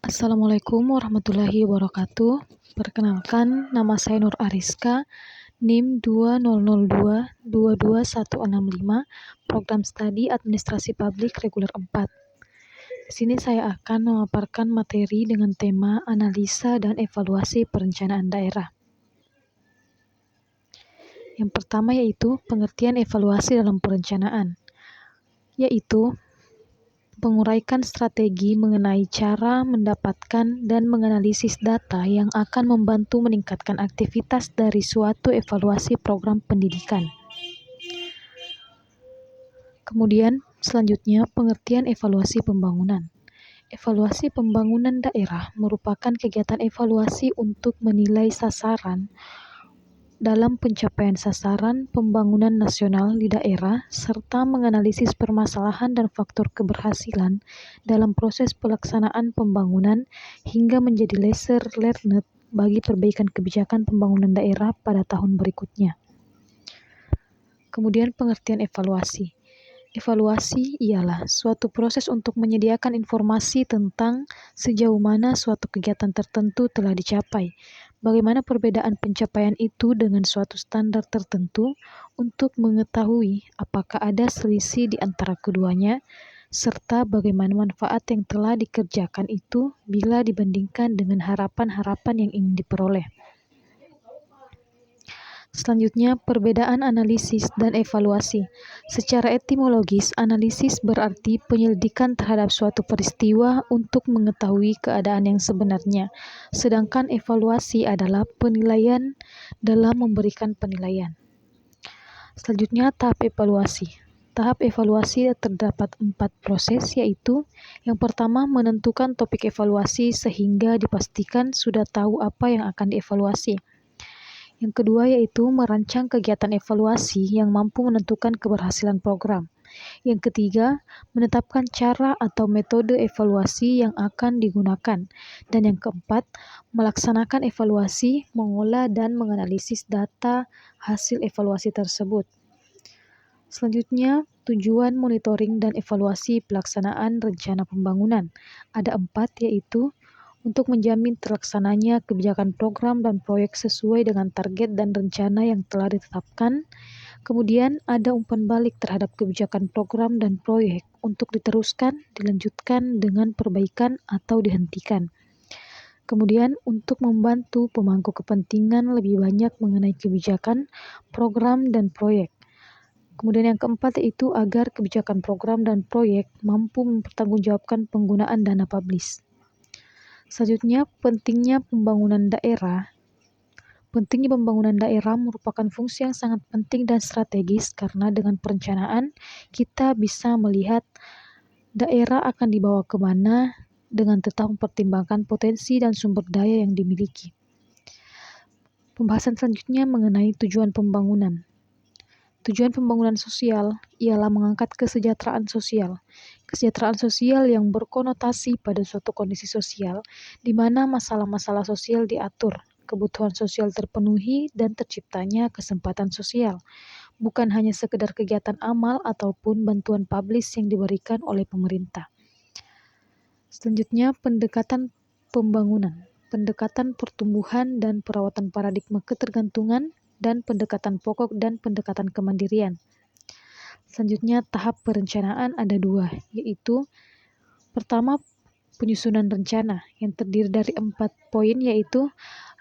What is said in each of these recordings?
Assalamualaikum warahmatullahi wabarakatuh. Perkenalkan, nama saya Nur Ariska, NIM 2002-22165, Program Studi Administrasi Publik Reguler 4. Di sini saya akan memaparkan materi dengan tema analisa dan evaluasi perencanaan daerah. Yang pertama yaitu pengertian evaluasi dalam perencanaan, yaitu menguraikan strategi mengenai cara mendapatkan dan menganalisis data yang akan membantu meningkatkan aktivitas dari suatu evaluasi program pendidikan. Kemudian, selanjutnya pengertian evaluasi pembangunan. Evaluasi pembangunan daerah merupakan kegiatan evaluasi untuk menilai sasaran dalam pencapaian sasaran pembangunan nasional di daerah serta menganalisis permasalahan dan faktor keberhasilan dalam proses pelaksanaan pembangunan hingga menjadi lesson learned bagi perbaikan kebijakan pembangunan daerah pada tahun berikutnya. Kemudian pengertian evaluasi. Evaluasi ialah suatu proses untuk menyediakan informasi tentang sejauh mana suatu kegiatan tertentu telah dicapai, bagaimana perbedaan pencapaian itu dengan suatu standar tertentu untuk mengetahui apakah ada selisih di antara keduanya, serta bagaimana manfaat yang telah dikerjakan itu bila dibandingkan dengan harapan-harapan yang ingin diperoleh. Selanjutnya, perbedaan analisis dan evaluasi. Secara etimologis, analisis berarti penyelidikan terhadap suatu peristiwa untuk mengetahui keadaan yang sebenarnya, sedangkan evaluasi adalah penilaian dalam memberikan penilaian. Selanjutnya, tahap evaluasi. Tahap evaluasi terdapat 4 proses, yaitu yang pertama menentukan topik evaluasi sehingga dipastikan sudah tahu apa yang akan dievaluasi. Yang kedua yaitu merancang kegiatan evaluasi yang mampu menentukan keberhasilan program. Yang ketiga, menetapkan cara atau metode evaluasi yang akan digunakan. Dan yang keempat, melaksanakan evaluasi, mengolah dan menganalisis data hasil evaluasi tersebut. Selanjutnya, tujuan monitoring dan evaluasi pelaksanaan rencana pembangunan. Ada 4 yaitu untuk menjamin terlaksananya kebijakan program dan proyek sesuai dengan target dan rencana yang telah ditetapkan. Kemudian ada umpan balik terhadap kebijakan program dan proyek untuk diteruskan, dilanjutkan dengan perbaikan atau dihentikan. Kemudian untuk membantu pemangku kepentingan lebih banyak mengenai kebijakan, program, dan proyek. Kemudian yang keempat yaitu agar kebijakan program dan proyek mampu mempertanggungjawabkan penggunaan dana publis. Selanjutnya, pentingnya pembangunan daerah. Pentingnya pembangunan daerah merupakan fungsi yang sangat penting dan strategis karena dengan perencanaan kita bisa melihat daerah akan dibawa kemana dengan tetap mempertimbangkan potensi dan sumber daya yang dimiliki. Pembahasan selanjutnya mengenai tujuan pembangunan. Tujuan pembangunan sosial ialah mengangkat kesejahteraan sosial. Kesejahteraan sosial yang berkonotasi pada suatu kondisi sosial, di mana masalah-masalah sosial diatur, kebutuhan sosial terpenuhi, dan terciptanya kesempatan sosial. Bukan hanya sekedar kegiatan amal ataupun bantuan publis yang diberikan oleh pemerintah. Selanjutnya, pendekatan pembangunan. Pendekatan pertumbuhan dan perawatan paradigma ketergantungan, dan pendekatan pokok dan pendekatan kemandirian. Selanjutnya, tahap perencanaan ada 2, yaitu pertama penyusunan rencana yang terdiri dari 4 poin, yaitu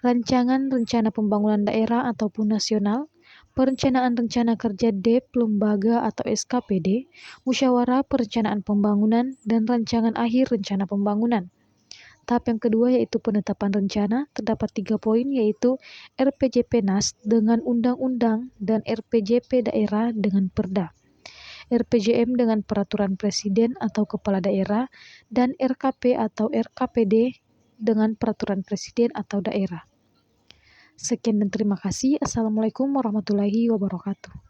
rancangan rencana pembangunan daerah ataupun nasional, perencanaan rencana kerja DEP, lembaga atau SKPD, musyawarah perencanaan pembangunan, dan rancangan akhir rencana pembangunan. Tahap yang kedua yaitu penetapan rencana, terdapat 3 poin yaitu RPJP NAS dengan undang-undang dan RPJP daerah dengan perda, RPJM dengan peraturan presiden atau kepala daerah, dan RKP atau RKPD dengan peraturan presiden atau daerah. Sekian dan terima kasih. Assalamualaikum warahmatullahi wabarakatuh.